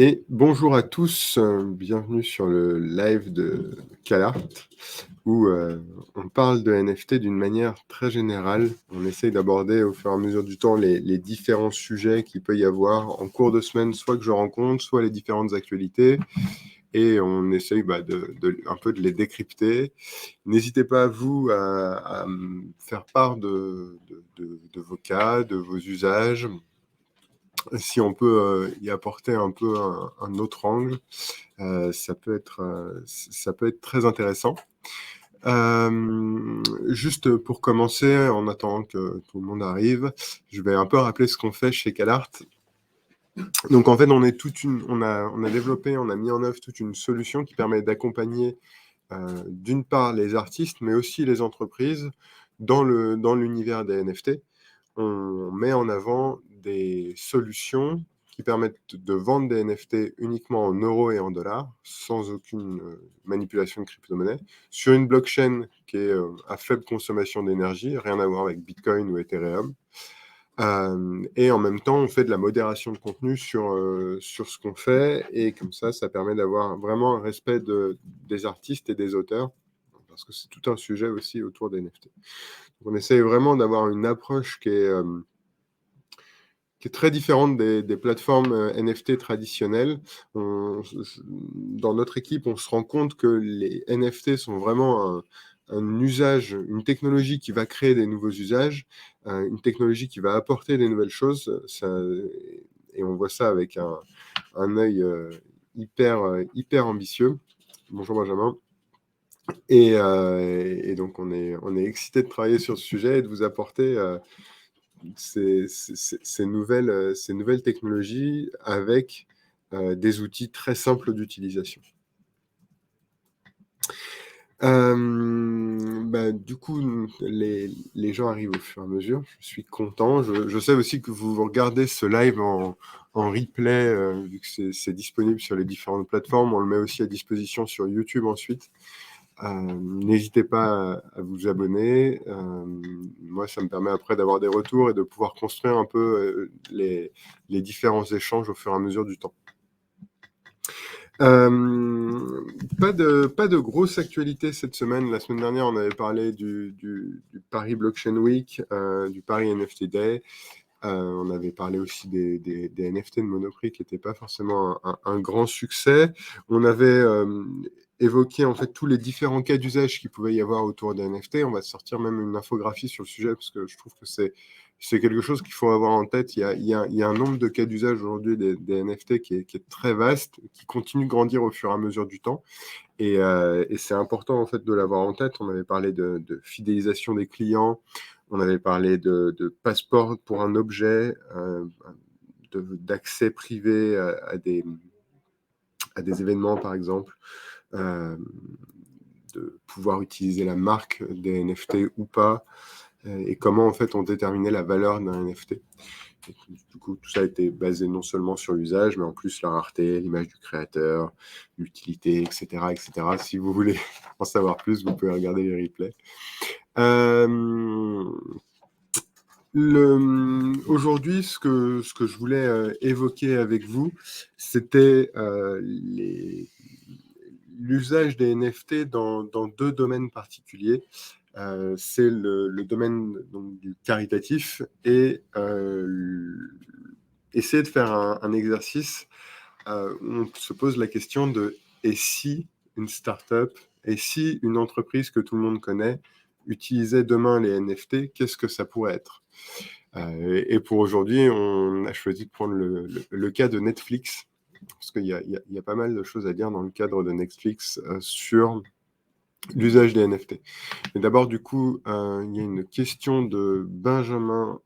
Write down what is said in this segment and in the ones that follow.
Et bonjour à tous, bienvenue sur le live de CalArt où on parle de NFT d'une manière très générale. On essaye d'aborder au fur et à mesure du temps les différents sujets qu'il peut y avoir en cours de semaine, soit que je rencontre, soit les différentes actualités. Et on essaye un peu de les décrypter. N'hésitez pas, vous, à me faire part de vos cas, de vos usages. Si on peut y apporter un peu un autre angle, ça peut être très intéressant. Juste pour commencer, en attendant que tout le monde arrive, je vais un peu rappeler ce qu'on fait chez CalArt. Donc en fait, on a développé, on a mis en œuvre toute une solution qui permet d'accompagner d'une part les artistes, mais aussi les entreprises dans l'univers des NFT. On met en avant des solutions qui permettent de vendre des NFT uniquement en euros et en dollars, sans aucune manipulation de crypto-monnaie, sur une blockchain qui est à faible consommation d'énergie, rien à voir avec Bitcoin ou Ethereum. Et en même temps, on fait de la modération de contenu sur ce qu'on fait, et comme ça permet d'avoir vraiment un respect des artistes et des auteurs, parce que c'est tout un sujet aussi autour des NFT. On essaye vraiment d'avoir une approche qui est très différente des plateformes NFT traditionnelles. Dans notre équipe, on se rend compte que les NFT sont vraiment un usage, une technologie qui va créer des nouveaux usages, une technologie qui va apporter des nouvelles choses. Et on voit ça avec un œil hyper ambitieux. Bonjour Benjamin. Et donc on est excité de travailler sur ce sujet et de vous apporter ces nouvelles technologies avec des outils très simples d'utilisation. Du coup, les gens arrivent au fur et à mesure. Je suis content. Je sais aussi que vous regardez ce live en replay, vu que c'est disponible sur les différentes plateformes. On le met aussi à disposition sur YouTube ensuite. N'hésitez pas à vous abonner. Moi, ça me permet après d'avoir des retours et de pouvoir construire un peu les différents échanges au fur et à mesure du temps. Pas de grosse actualité cette semaine. La semaine dernière, on avait parlé du Paris Blockchain Week, du Paris NFT Day. On avait parlé aussi des NFT de Monoprix qui n'étaient pas forcément un grand succès. On avait évoqué en fait tous les différents cas d'usage qu'il pouvait y avoir autour des NFT. On va sortir même une infographie sur le sujet parce que je trouve que c'est quelque chose qu'il faut avoir en tête. Il y a un nombre de cas d'usage aujourd'hui des NFT qui est très vaste, qui continue de grandir au fur et à mesure du temps. Et c'est important en fait de l'avoir en tête. On avait parlé de fidélisation des clients, on avait parlé de passeport pour un objet, d'accès privé à des événements par exemple, de pouvoir utiliser la marque des NFT ou pas, et comment en fait on déterminait la valeur d'un NFT. Et du coup, tout ça a été basé non seulement sur l'usage, mais en plus la rareté, l'image du créateur, l'utilité, etc., etc. Si vous voulez en savoir plus, vous pouvez regarder les replays. Aujourd'hui, ce que je voulais évoquer avec vous, c'était l'usage des NFT dans deux domaines particuliers. C'est le domaine donc, du caritatif et essayer de faire un exercice où on se pose la question de et si une start-up, et si une entreprise que tout le monde connaît utilisait demain les NFT, qu'est-ce que ça pourrait être? Et pour aujourd'hui, on a choisi de prendre le cas de Netflix, parce qu'il y a pas mal de choses à dire dans le cadre de Netflix sur l'usage des NFT. Mais d'abord, du coup, il y a une question de Benjamin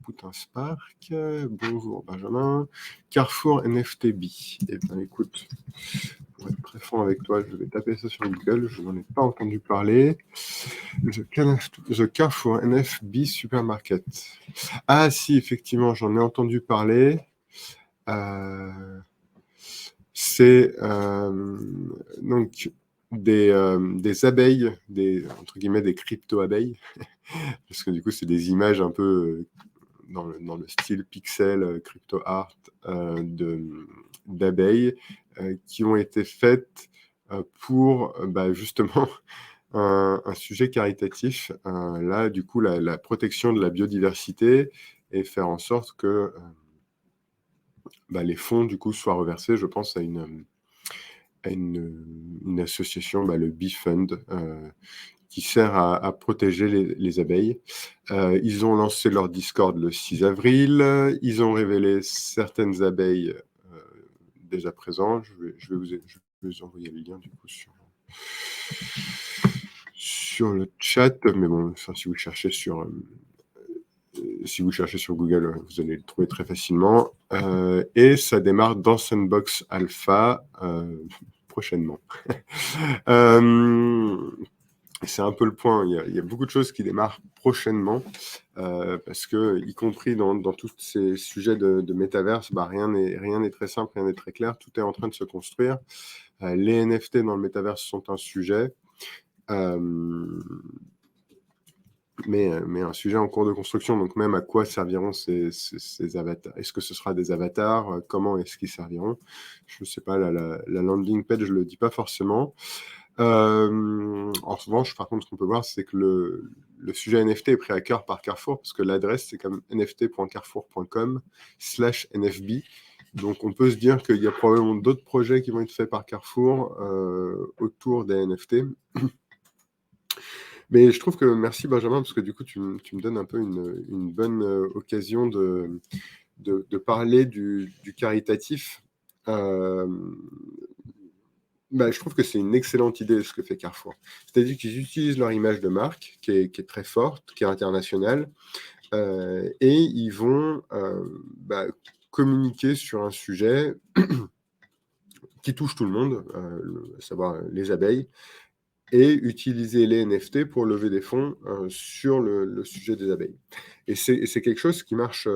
Poutin-Spark. Bonjour Benjamin. Carrefour NFTB. Eh bien, écoute, pour être très franc avec toi, je vais taper ça sur Google. Je n'en ai pas entendu parler. The Carrefour NFB Supermarket. Ah si, effectivement, j'en ai entendu parler. C'est donc des abeilles, entre guillemets des crypto-abeilles, parce que du coup c'est des images un peu dans le style pixel, crypto art, d'abeilles, qui ont été faites, pour, justement un sujet caritatif. Là, du coup, la protection de la biodiversité et faire en sorte que, les fonds, du coup, soient reversés, je pense, à une association, le Bee Fund, qui sert à protéger les abeilles. Ils ont lancé leur Discord le 6 avril. Ils ont révélé certaines abeilles, dès à présent. Je vais vous envoyer le lien, du coup, sur le chat. Mais bon, enfin, si vous cherchez sur Google, vous allez le trouver très facilement. Et ça démarre dans Sandbox Alpha prochainement. C'est un peu le point. Il y a beaucoup de choses qui démarrent prochainement, parce que, y compris dans tous ces sujets de métaverse, rien n'est très simple, rien n'est très clair. Tout est en train de se construire. Les NFT dans le métaverse sont un sujet. Mais un sujet en cours de construction, donc même à quoi serviront ces avatars? Est-ce que ce sera des avatars? Comment est-ce qu'ils serviront? Je ne sais pas, la landing page ne le dit pas forcément. En revanche, par contre, ce qu'on peut voir, c'est que le sujet NFT est pris à cœur par Carrefour, parce que l'adresse, c'est comme nft.carrefour.com/nfb. Donc, on peut se dire qu'il y a probablement d'autres projets qui vont être faits par Carrefour autour des NFT. Mais je trouve que merci Benjamin, parce que du coup, tu me donnes un peu une bonne occasion de parler du caritatif. Je trouve que c'est une excellente idée ce que fait Carrefour. C'est-à-dire qu'ils utilisent leur image de marque, qui est très forte, qui est internationale, et ils vont communiquer sur un sujet qui touche tout le monde, à savoir les abeilles, et utiliser les NFT pour lever des fonds sur le sujet des abeilles. Et c'est quelque chose qui marche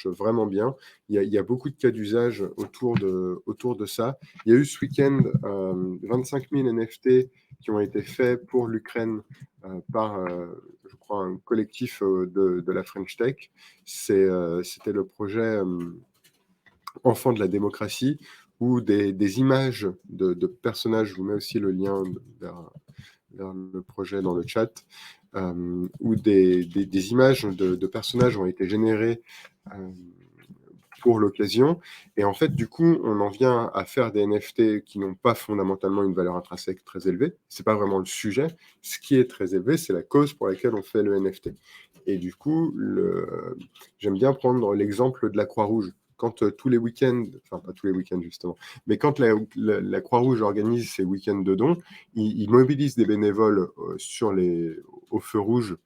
vraiment bien. Il y a beaucoup de cas d'usage autour de ça. Il y a eu ce week-end 25 000 NFT qui ont été faits pour l'Ukraine par, je crois, un collectif de la French Tech. C'était le projet Enfants de la démocratie, ou des images de personnages. Je vous mets aussi le lien vers le projet dans le chat, où des images de personnages ont été générées pour l'occasion. Et en fait, du coup, on en vient à faire des NFT qui n'ont pas fondamentalement une valeur intrinsèque très élevée. C'est pas vraiment le sujet. Ce qui est très élevé, c'est la cause pour laquelle on fait le NFT. Et du coup, j'aime bien prendre l'exemple de la Croix-Rouge. Quand tous les week-ends, enfin pas tous les week-ends justement, mais quand la Croix-Rouge organise ses week-ends de dons, ils mobilisent des bénévoles au feu rouge,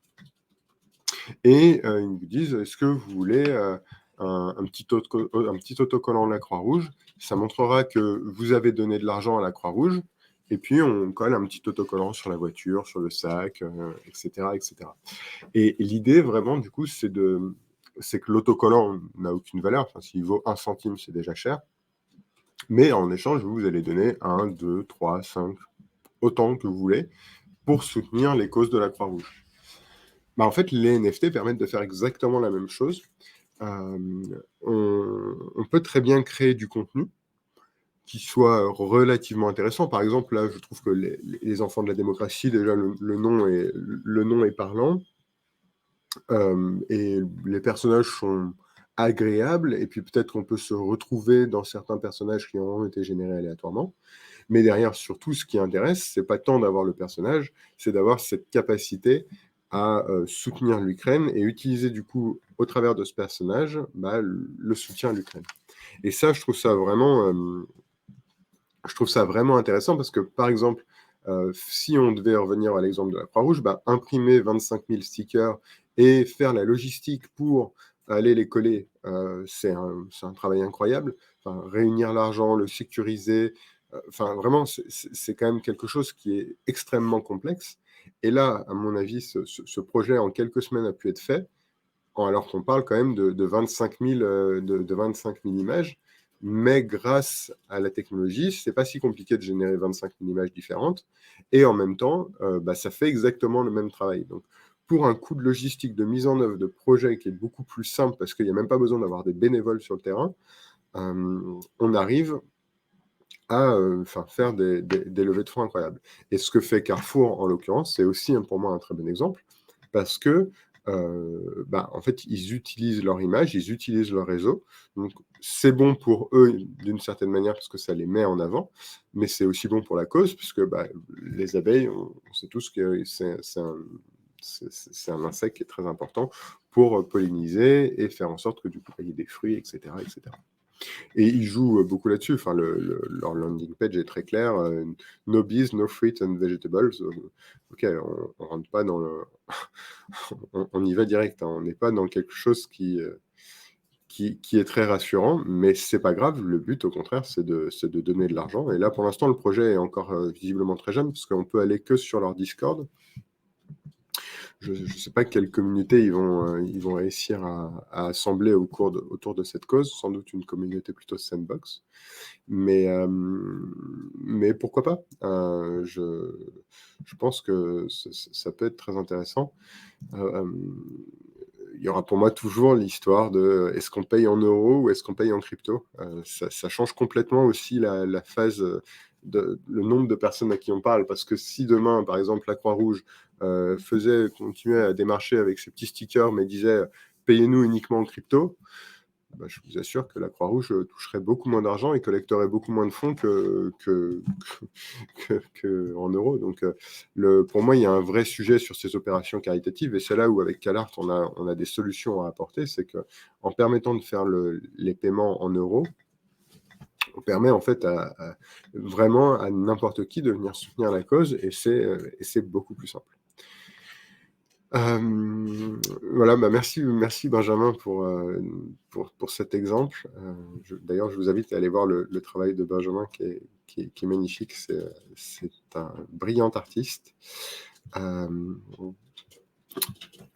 et ils nous disent: est-ce que vous voulez un petit autocollant de la Croix-Rouge? Ça montrera que vous avez donné de l'argent à la Croix-Rouge, et puis on colle un petit autocollant sur la voiture, sur le sac, etc., etc. Et l'idée vraiment, du coup, c'est que l'autocollant n'a aucune valeur. Enfin, s'il vaut 1 centime, c'est déjà cher. Mais en échange, vous allez donner 1, 2, 3, 5, autant que vous voulez, pour soutenir les causes de la Croix-Rouge. En fait, les NFT permettent de faire exactement la même chose. On peut très bien créer du contenu qui soit relativement intéressant. Par exemple, là, je trouve que les enfants de la démocratie, déjà, le nom est parlant. Et les personnages sont agréables, et puis peut-être qu'on peut se retrouver dans certains personnages qui ont été générés aléatoirement. Mais derrière, surtout, ce qui intéresse, c'est pas tant d'avoir le personnage, c'est d'avoir cette capacité à soutenir l'Ukraine, et utiliser du coup, au travers de ce personnage, le soutien à l'Ukraine. Et ça, je trouve ça vraiment intéressant, parce que, par exemple, si on devait revenir à l'exemple de la Croix-Rouge, imprimer 25 000 stickers et faire la logistique pour aller les coller, c'est un travail incroyable. Enfin, réunir l'argent, le sécuriser, vraiment, c'est quand même quelque chose qui est extrêmement complexe. Et là, à mon avis, ce projet, en quelques semaines, a pu être fait, alors qu'on parle quand même de 25 000 images. Mais grâce à la technologie, c'est pas si compliqué de générer 25 000 images différentes. Et en même temps, ça fait exactement le même travail. Donc, pour un coût de logistique, de mise en œuvre, de projet qui est beaucoup plus simple parce qu'il n'y a même pas besoin d'avoir des bénévoles sur le terrain, on arrive à faire des levées de fonds incroyables. Et ce que fait Carrefour, en l'occurrence, c'est aussi pour moi un très bon exemple parce que en fait, ils utilisent leur image, ils utilisent leur réseau. Donc, c'est bon pour eux d'une certaine manière parce que ça les met en avant, mais c'est aussi bon pour la cause puisque les abeilles, on sait tous que c'est un insecte qui est très important pour polliniser et faire en sorte que du coup, il y ait des fruits, etc., etc. Et ils jouent beaucoup là-dessus. Enfin, leur landing page est très clair. No bees, no fruit and vegetables. Ok, on rentre pas dans le. On y va direct. Hein. On n'est pas dans quelque chose qui est très rassurant, mais c'est pas grave. Le but, au contraire, c'est de donner de l'argent. Et là, pour l'instant, le projet est encore visiblement très jeune, parce qu'on peut aller que sur leur Discord. Je ne sais pas quelle communauté ils vont réussir à assembler autour de cette cause. Sans doute une communauté plutôt sandbox. Mais pourquoi pas je pense que ça peut être très intéressant. Il y aura pour moi toujours l'histoire de est-ce qu'on paye en euros ou est-ce qu'on paye en crypto. Ça change complètement aussi la phase, le nombre de personnes à qui on parle. Parce que si demain, par exemple, la Croix-Rouge continuait à démarcher avec ses petits stickers, mais disait payez-nous uniquement en crypto, je vous assure que la Croix-Rouge toucherait beaucoup moins d'argent et collecterait beaucoup moins de fonds en euros. Donc, pour moi, il y a un vrai sujet sur ces opérations caritatives et c'est là où, avec CalArt, on a des solutions à apporter. C'est qu'en permettant de faire les paiements en euros, on permet en fait vraiment à n'importe qui de venir soutenir la cause et c'est beaucoup plus simple. Voilà, merci Benjamin pour cet exemple. D'ailleurs, je vous invite à aller voir le travail de Benjamin qui est magnifique. C'est un brillant artiste.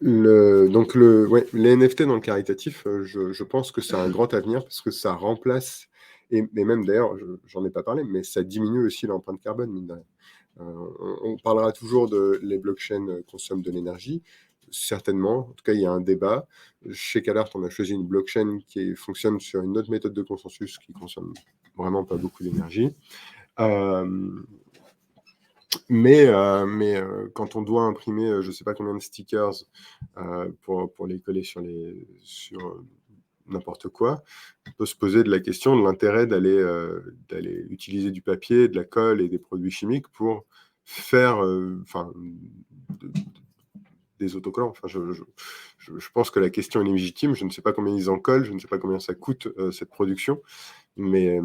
Les NFT dans le caritatif, je pense que c'est un grand avenir parce que ça remplace, et même d'ailleurs, j'en ai pas parlé, mais ça diminue aussi l'empreinte carbone, mine de rien. On parlera toujours de les blockchains consomment de l'énergie, certainement. En tout cas, il y a un débat. Chez CalArt, on a choisi une blockchain qui fonctionne sur une autre méthode de consensus qui consomme vraiment pas beaucoup d'énergie. Mais quand on doit imprimer, je ne sais pas combien de stickers pour les coller sur n'importe quoi, on peut se poser de la question de l'intérêt d'aller utiliser du papier, de la colle et des produits chimiques pour faire des autocollants. Enfin, je pense que la question est légitime. Je ne sais pas combien ils en collent, je ne sais pas combien ça coûte cette production, mais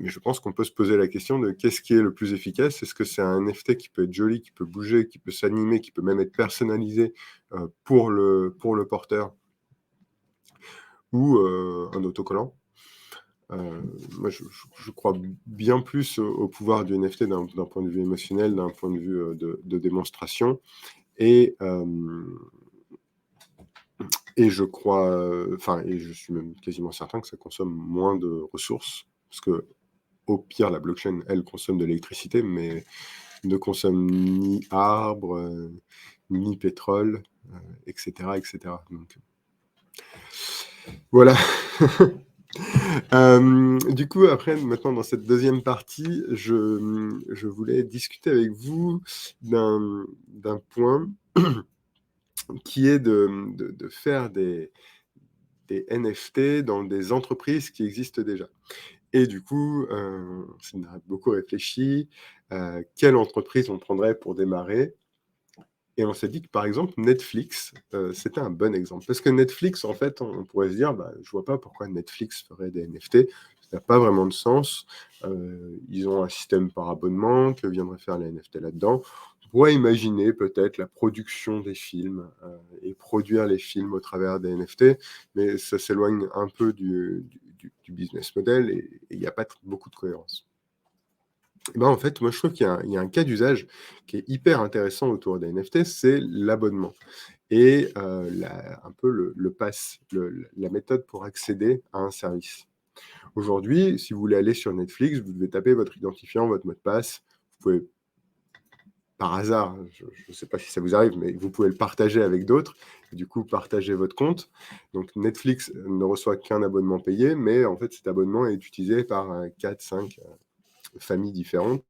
je pense qu'on peut se poser la question de qu'est-ce qui est le plus efficace. Est-ce que c'est un NFT qui peut être joli, qui peut bouger, qui peut s'animer, qui peut même être personnalisé pour le porteur, ou un autocollant. Moi, je crois bien plus au pouvoir du NFT d'un point de vue émotionnel, d'un point de vue de démonstration. Et je crois, et je suis même quasiment certain que ça consomme moins de ressources, parce que au pire, la blockchain, elle, consomme de l'électricité, mais ne consomme ni arbres, ni pétrole, etc., etc. Donc, voilà. Du coup, maintenant, dans cette deuxième partie, je voulais discuter avec vous d'un point qui est de faire des NFT dans des entreprises qui existent déjà. Et du coup, ça m'a beaucoup réfléchi. Quelle entreprise on prendrait pour démarrer? Et on s'est dit que, par exemple, Netflix, c'était un bon exemple. Parce que Netflix, en fait, on pourrait se dire, je vois pas pourquoi Netflix ferait des NFT. Ça n'a pas vraiment de sens. Ils ont un système par abonnement, que viendraient faire les NFT là-dedans. On pourrait imaginer peut-être la production des films et produire les films au travers des NFT, mais ça s'éloigne un peu du business model et il n'y a pas beaucoup de cohérence. En fait, moi, je trouve qu'il y a un cas d'usage qui est hyper intéressant autour des NFT, c'est l'abonnement et un peu le pass, la méthode pour accéder à un service. Aujourd'hui, si vous voulez aller sur Netflix, vous devez taper votre identifiant, votre mot de passe. Vous pouvez par hasard, je ne sais pas si ça vous arrive, mais vous pouvez le partager avec d'autres, et du coup partager votre compte. Donc Netflix ne reçoit qu'un abonnement payé, mais en fait cet abonnement est utilisé par 4-5 familles différentes.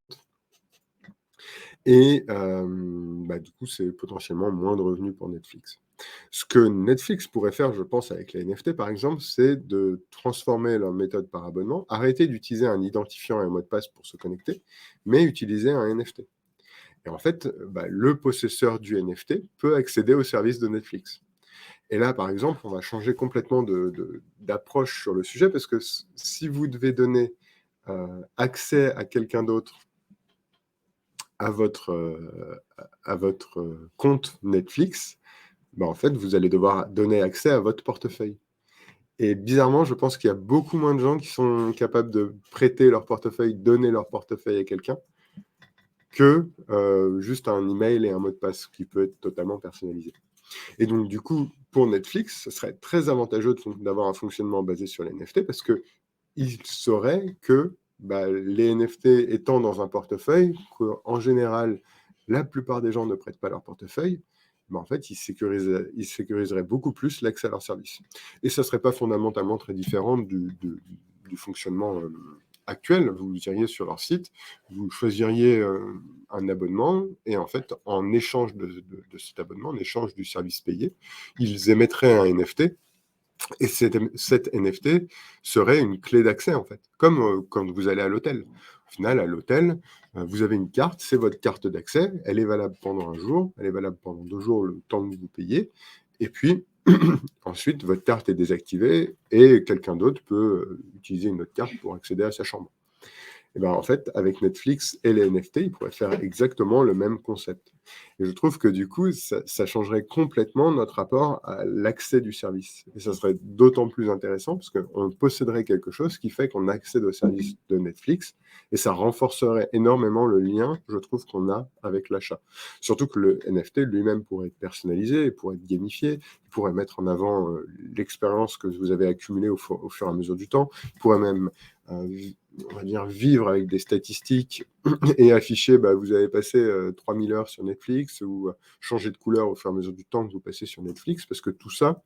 Et du coup, c'est potentiellement moins de revenus pour Netflix. Ce que Netflix pourrait faire, je pense, avec les NFT, par exemple, c'est de transformer leur méthode par abonnement, arrêter d'utiliser un identifiant et un mot de passe pour se connecter, mais utiliser un NFT. Et en fait, le possesseur du NFT peut accéder au service de Netflix. Et là, par exemple, on va changer complètement d'approche sur le sujet, parce que si vous devez donner accès à quelqu'un d'autre à votre compte Netflix, en fait, vous allez devoir donner accès à votre portefeuille. Et bizarrement, je pense qu'il y a beaucoup moins de gens qui sont capables de prêter leur portefeuille, donner leur portefeuille à quelqu'un, que juste un email et un mot de passe qui peut être totalement personnalisé. Et donc, du coup, pour Netflix, ce serait très avantageux d'avoir un fonctionnement basé sur les NFT, parce qu'ils sauraient que les NFT étant dans un portefeuille, qu'en général, la plupart des gens ne prêtent pas leur portefeuille, en fait, ils sécuriseraient beaucoup plus l'accès à leurs services. Et ça ne serait pas fondamentalement très différent du fonctionnement actuel. Vous iriez sur leur site, vous choisiriez un abonnement, et en fait, en échange de cet abonnement, en échange du service payé, ils émettraient un NFT, et cet NFT serait une clé d'accès, en fait, comme quand vous allez à l'hôtel. Au final, à l'hôtel, vous avez une carte, c'est votre carte d'accès, elle est valable pendant un jour, elle est valable pendant 2 jours, le temps que vous payez, et puis ensuite, votre carte est désactivée, et quelqu'un d'autre peut utiliser une autre carte pour accéder à sa chambre. Et en fait, avec Netflix et les NFT, ils pourraient faire exactement le même concept. Et je trouve que du coup, ça changerait complètement notre rapport à l'accès du service. Et ça serait d'autant plus intéressant parce qu'on posséderait quelque chose qui fait qu'on accède au service de Netflix, et ça renforcerait énormément le lien, je trouve, qu'on a avec l'achat. Surtout que le NFT lui-même pourrait être personnalisé, pourrait être gamifié, il pourrait mettre en avant l'expérience que vous avez accumulée au fur et à mesure du temps, il pourrait même on va dire, vivre avec des statistiques et afficher, vous avez passé 3000 heures sur Netflix, ou changer de couleur au fur et à mesure du temps que vous passez sur Netflix, parce que tout ça,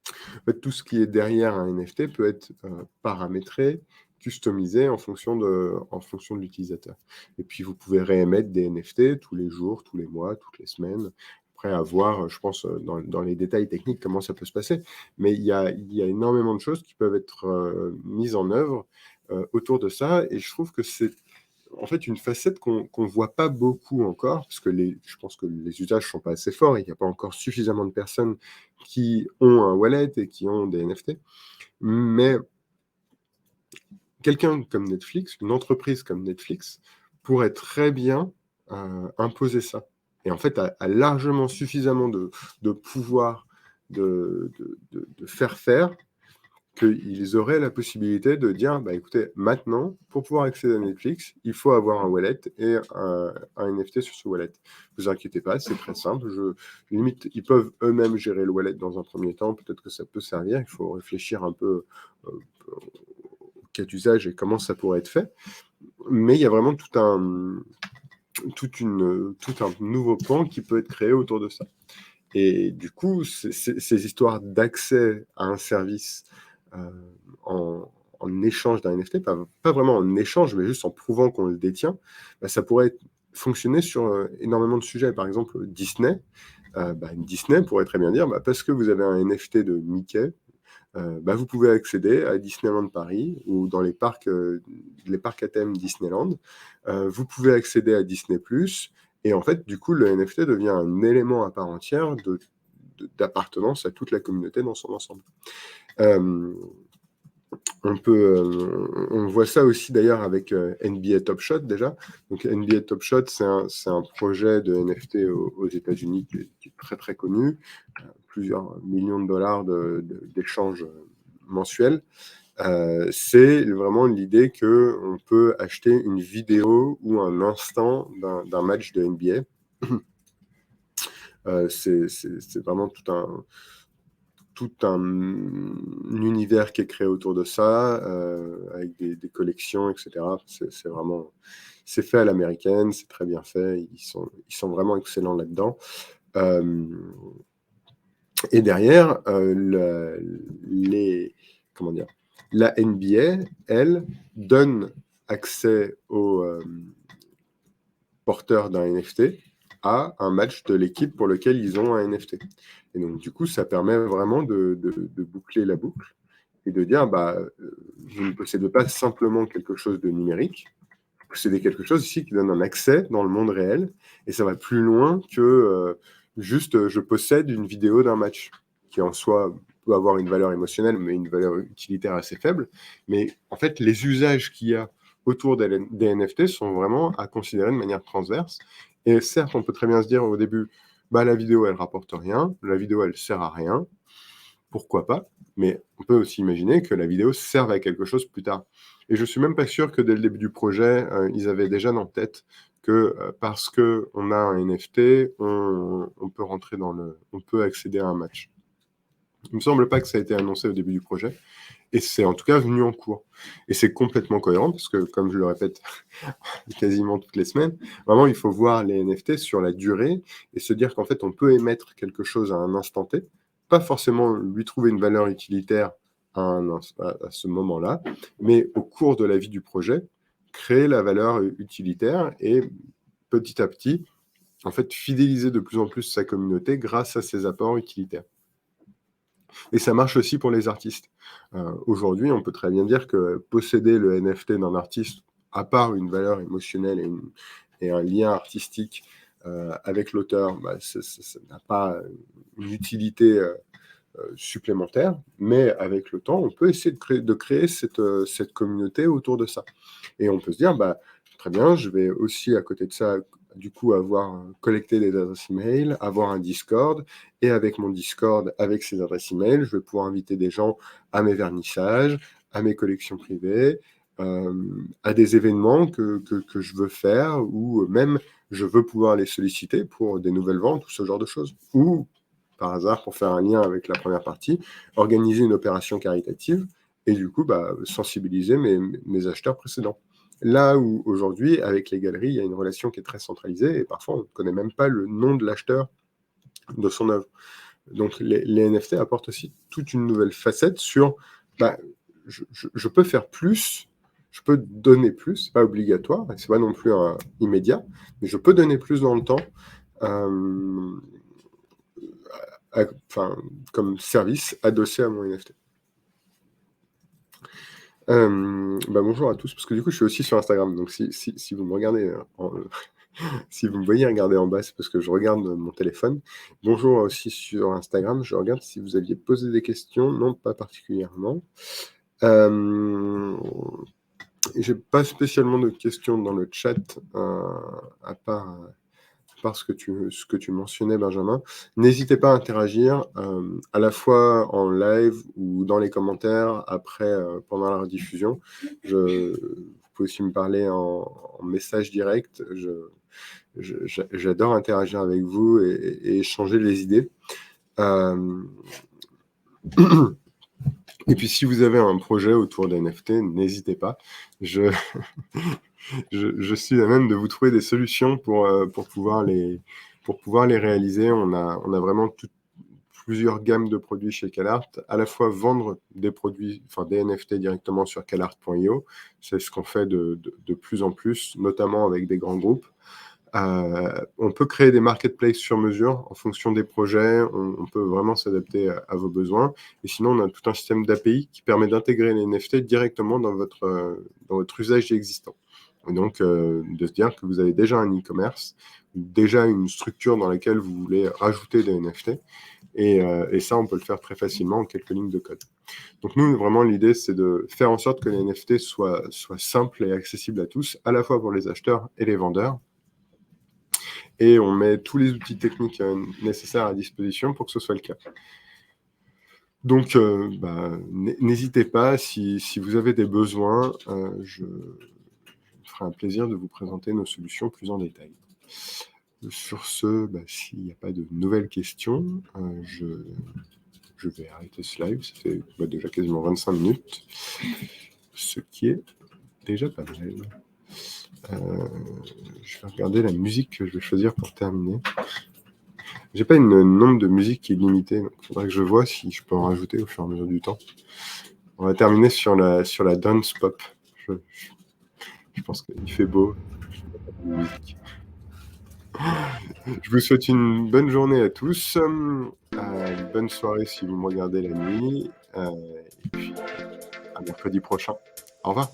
en fait, tout ce qui est derrière un NFT peut être paramétré, customisé en fonction de l'utilisateur. Et puis, vous pouvez réémettre des NFT tous les jours, tous les mois, toutes les semaines. Après, à voir, je pense, dans les détails techniques, comment ça peut se passer. Mais il y a énormément de choses qui peuvent être mises en œuvre autour de ça. Et je trouve que c'est en fait une facette qu'on ne voit pas beaucoup encore, parce que je pense que les usages ne sont pas assez forts. Il n'y a pas encore suffisamment de personnes qui ont un wallet et qui ont des NFT. Mais quelqu'un comme Netflix, une entreprise comme Netflix, pourrait très bien imposer ça. Et en fait, a largement suffisamment de pouvoir de faire qu'ils auraient la possibilité de dire, écoutez, maintenant, pour pouvoir accéder à Netflix, il faut avoir un wallet et un NFT sur ce wallet. Ne vous inquiétez pas, c'est très simple. Limite, ils peuvent eux-mêmes gérer le wallet dans un premier temps. Peut-être que ça peut servir. Il faut réfléchir un peu au cas d'usage et comment ça pourrait être fait. Mais il y a vraiment tout un nouveau pan qui peut être créé autour de ça. Et du coup, ces histoires d'accès à un service en échange d'un NFT, pas vraiment en échange, mais juste en prouvant qu'on le détient, ça pourrait fonctionner sur énormément de sujets. Par exemple, Disney. Disney pourrait très bien dire, parce que vous avez un NFT de Mickey, vous pouvez accéder à Disneyland Paris, ou dans les parcs à thème Disneyland. Vous pouvez accéder à Disney+, et en fait, du coup, le NFT devient un élément à part entière d'appartenance à toute la communauté dans son ensemble. On voit ça aussi d'ailleurs avec NBA Top Shot déjà. Donc NBA Top Shot, c'est un projet de NFT aux États-Unis qui est très très connu, plusieurs millions de dollars d'échanges mensuels. C'est vraiment l'idée qu'on peut acheter une vidéo ou un instant d'un match de NBA. C'est vraiment tout tout un univers qui est créé autour de ça, avec des collections, et cetera. C'est vraiment c'est fait à l'américaine, c'est très bien fait, ils sont vraiment excellents là-dedans. Et derrière, comment dire? La NBA, elle, donne accès aux, porteurs d'un NFT à un match de l'équipe pour lequel ils ont un NFT. Et donc du coup, ça permet vraiment de boucler la boucle et de dire, bah, vous ne possédez pas simplement quelque chose de numérique, vous possédez quelque chose ici qui donne un accès dans le monde réel, et ça va plus loin que juste je possède une vidéo d'un match, qui en soi peut avoir une valeur émotionnelle, mais une valeur utilitaire assez faible. Mais en fait, les usages qu'il y a autour des NFT sont vraiment à considérer de manière transverse. Et certes, on peut très bien se dire au début, bah, la vidéo, elle rapporte rien, la vidéo, elle sert à rien, pourquoi pas, mais on peut aussi imaginer que la vidéo serve à quelque chose plus tard. Et je suis même pas sûr que dès le début du projet, ils avaient déjà en tête que parce qu'on a un NFT, on peut rentrer on peut accéder à un match. Il me semble pas que ça a été annoncé au début du projet, et c'est en tout cas venu en cours. Et c'est complètement cohérent parce que, comme je le répète quasiment toutes les semaines, vraiment il faut voir les NFT sur la durée et se dire qu'en fait on peut émettre quelque chose à un instant T, pas forcément lui trouver une valeur utilitaire à ce moment-là, mais au cours de la vie du projet, créer la valeur utilitaire et petit à petit, en fait, fidéliser de plus en plus sa communauté grâce à ses apports utilitaires. Et ça marche aussi pour les artistes. Aujourd'hui, on peut très bien dire que posséder le NFT d'un artiste, à part une valeur émotionnelle et un lien artistique avec l'auteur, bah, ça n'a pas une utilité supplémentaire, mais avec le temps, on peut essayer de créer cette communauté autour de ça. Et on peut se dire, bah, très bien, je vais aussi à côté de ça, du coup, avoir collecté des adresses email, avoir un Discord, et avec mon Discord, avec ces adresses email, je vais pouvoir inviter des gens à mes vernissages, à mes collections privées, à des événements que je veux faire, ou même je veux pouvoir les solliciter pour des nouvelles ventes, ou ce genre de choses. Ou, par hasard, pour faire un lien avec la première partie, organiser une opération caritative, et du coup, bah, sensibiliser mes acheteurs précédents. Là où aujourd'hui, avec les galeries, il y a une relation qui est très centralisée et parfois on ne connaît même pas le nom de l'acheteur de son œuvre. Donc les NFT apportent aussi toute une nouvelle facette sur bah, je peux faire plus, je peux donner plus, c'est pas obligatoire, c'est pas non plus immédiat, mais je peux donner plus dans le temps enfin, comme service adossé à mon NFT. Bah, bonjour à tous, parce que du coup je suis aussi sur Instagram, donc si vous me regardez si vous me voyez regarder en bas, c'est parce que je regarde mon téléphone. Bonjour aussi sur Instagram, je regarde si vous aviez posé des questions. Non, pas particulièrement. J'ai pas spécialement de questions dans le chat, à part ce que tu mentionnais, Benjamin. N'hésitez pas à interagir, à la fois en live ou dans les commentaires après, pendant la rediffusion. Vous pouvez aussi me parler en message direct. J'adore interagir avec vous et échanger les idées. Et puis, si vous avez un projet autour des NFT, n'hésitez pas. Je, je suis à même de vous trouver des solutions pour pouvoir les réaliser. On a vraiment plusieurs gammes de produits chez CalArt, à la fois vendre des produits, enfin des NFT directement sur calart.io. C'est ce qu'on fait de plus en plus, notamment avec des grands groupes. On peut créer des marketplaces sur mesure en fonction des projets. On peut vraiment s'adapter à vos besoins. Et sinon, on a tout un système d'API qui permet d'intégrer les NFT directement dans votre usage existant. Et donc, de se dire que vous avez déjà un e-commerce, déjà une structure dans laquelle vous voulez rajouter des NFT. Et ça, on peut le faire très facilement en quelques lignes de code. Donc nous, vraiment, l'idée, c'est de faire en sorte que les NFT soient simples et accessibles à tous, à la fois pour les acheteurs et les vendeurs. Et on met tous les outils techniques nécessaires à disposition pour que ce soit le cas. Donc, n'hésitez pas, si vous avez des besoins, je me ferai un plaisir de vous présenter nos solutions plus en détail. Sur ce, s'il n'y a pas de nouvelles questions, je je vais arrêter ce live. Ça fait déjà quasiment 25 minutes, ce qui est déjà pas mal. Je vais regarder la musique que je vais choisir pour terminer. J'ai pas une nombre de musique qui est limité, donc il faudrait que je vois si je peux en rajouter au fur et à mesure du temps. On va terminer sur la dance pop. Je pense qu'il fait beau. Musique. Je vous souhaite une bonne journée à tous, une bonne soirée si vous me regardez la nuit, et puis à mercredi prochain. Au revoir.